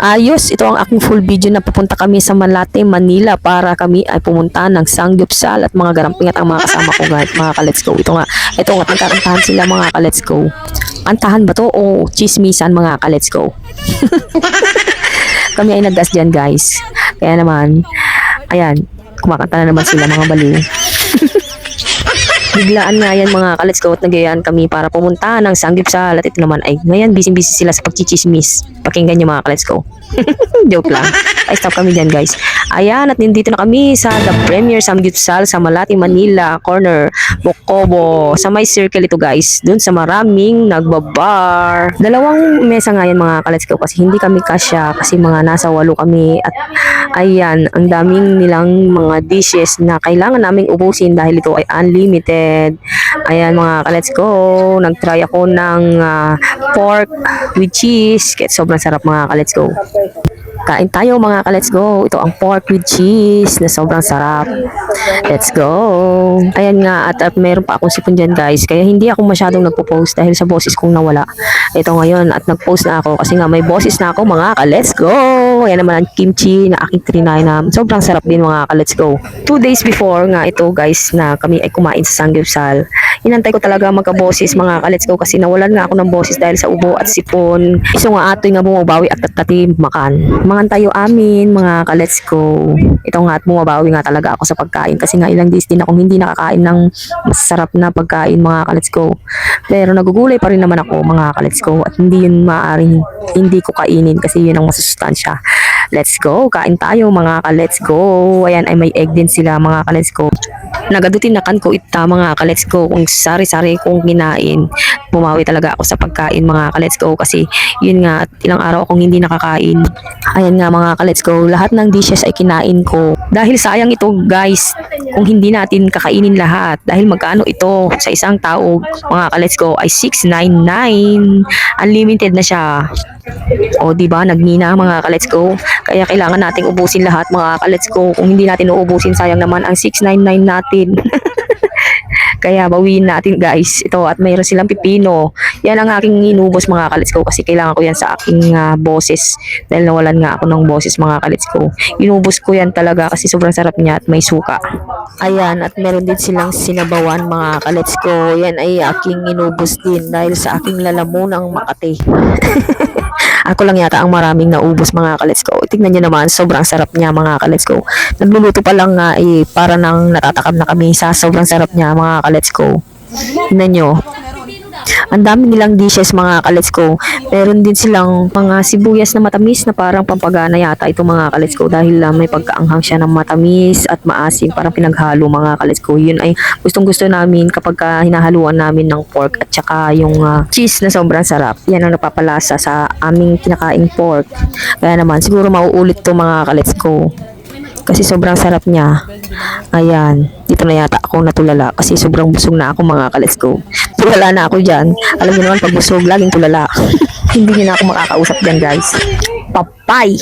Ayos, ito ang aking full video na pupunta kami sa Malate, Manila para kami ay pumunta ng Sanggupsal at mga garamping at ang mga kasama ko guys, mga ka-let's go. Ito nga, nagkakantahan sila mga ka-let's go. Kantahan ba to o chismisan mga ka-let's go? Kami ay nagdas dyan guys. Kaya naman, ayan, kumakanta na naman sila mga baliw. Biglaan nga yan mga ka-let's go at nagayaan kami para pumunta ng Sanggupsal at ito naman ay ngayon busy-busy sila sa pagchichismis. Pakinggan nyo mga ka-let's go. Joke lang. Ay stop kami dyan guys. Ayan at nandito na kami sa The Premier Sanggupsal sa Malate, Manila, corner Bokobo. Sa may circle ito guys. Dun sa maraming nagbabar. Dalawang mesa nga yan mga ka-let's go kasi hindi kami kasya kasi mga nasa 8 kami at ayan ang daming nilang mga dishes na kailangan naming ubusin dahil ito ay unlimited. Ayan mga ka-let's go. Nag-try ako ng pork with cheese. Kaya sobrang sarap mga ka-let's go. Kain tayo mga ka-let's go. Ito ang pork with cheese na sobrang sarap. Let's go. Ayan nga at meron pa akong sipon dyan guys. Kaya hindi ako masyadong nagpo-post dahil sa boses kong nawala. Ito ngayon at nag-post na ako kasi nga may boses na ako mga ka-let's go. Ayan naman ang kimchi na aking trinay na sobrang sarap din mga ka-let's go. 2 days before nga ito guys na kami ay kumain sa Sanggupsal. Inantay ko talaga magka-boses mga ka-let's go kasi nawalan nga ako ng boses dahil sa ubo at sipon. Iso nga atoy nga bumabawi at tati makan. Mga tayo amin mga ka-let's go. Ito nga at bumabawi nga talaga ako sa pagkain kasi nga ilang days din akong hindi nakakain ng masarap na pagkain mga ka-let's go. Pero nagugulay pa rin naman ako mga ka-let's go at hindi yun maaaring hindi ko kainin kasi yun ang masusustansya. Let's go, kain tayo mga ka-let's go. Ayan ay may egg din sila mga ka-let's go. Nagadutinakan ko ita mga ka-let's go kung sari-sari kong kinain. Bumawi talaga ako sa pagkain mga ka-let's go kasi yun nga at ilang araw akong hindi nakakain. Ayan nga mga ka-let's go, lahat ng dishes ay kinain ko. Dahil sayang ito guys kung hindi natin kakainin lahat. Dahil magkano ito sa isang tao mga ka-let's go ay 699. Unlimited na siya. O diba nagnina mga ka-let's go. Kaya kailangan nating ubusin lahat mga ka-let's go. Kung hindi natin uubusin sayang naman ang 699 natin. Kaya bawiin natin guys. Ito at mayroon silang pipino. Yan ang aking inubos mga ka-let's go kasi kailangan ko yan sa aking boses. Dahil nawalan nga ako ng boses mga ka-let's go. Inubos ko yan talaga kasi sobrang sarap niya at may suka. Ayan at meron din silang sinabawan mga ka-let's go. Yan ay aking inubos din dahil sa aking lalamunang Makati. Ako lang yata ang maraming naubos mga ka-let's go. Tingnan nyo naman, sobrang sarap niya mga ka-let's go. Nagluluto pa lang nga para nang natatakam na kami sa sobrang sarap niya mga ka-let's go. Tingnan nyo. Ang dami nilang dishes mga ka-let's go. Meron din silang mga sibuyas na matamis na parang pampagana yata ito mga ka-let's go dahil may pagkaanghang siya ng matamis at maasim parang pinaghalo mga ka-let's go. Yun ay gustong gusto namin kapag hinahaluan namin ng pork at saka yung cheese na sobrang sarap. Yan ang napapalasa sa aming kinakaing pork. Kaya naman siguro mauulit to mga ka-let's go. Kasi sobrang sarap niya. Ayan. Dito na yata ako natulala kasi sobrang busog na ako mga ka-let's go. Tulala na ako dyan. Alam niyo naman pag busog, laging tulala. Hindi niyo na ako makakausap dyan guys. Papay!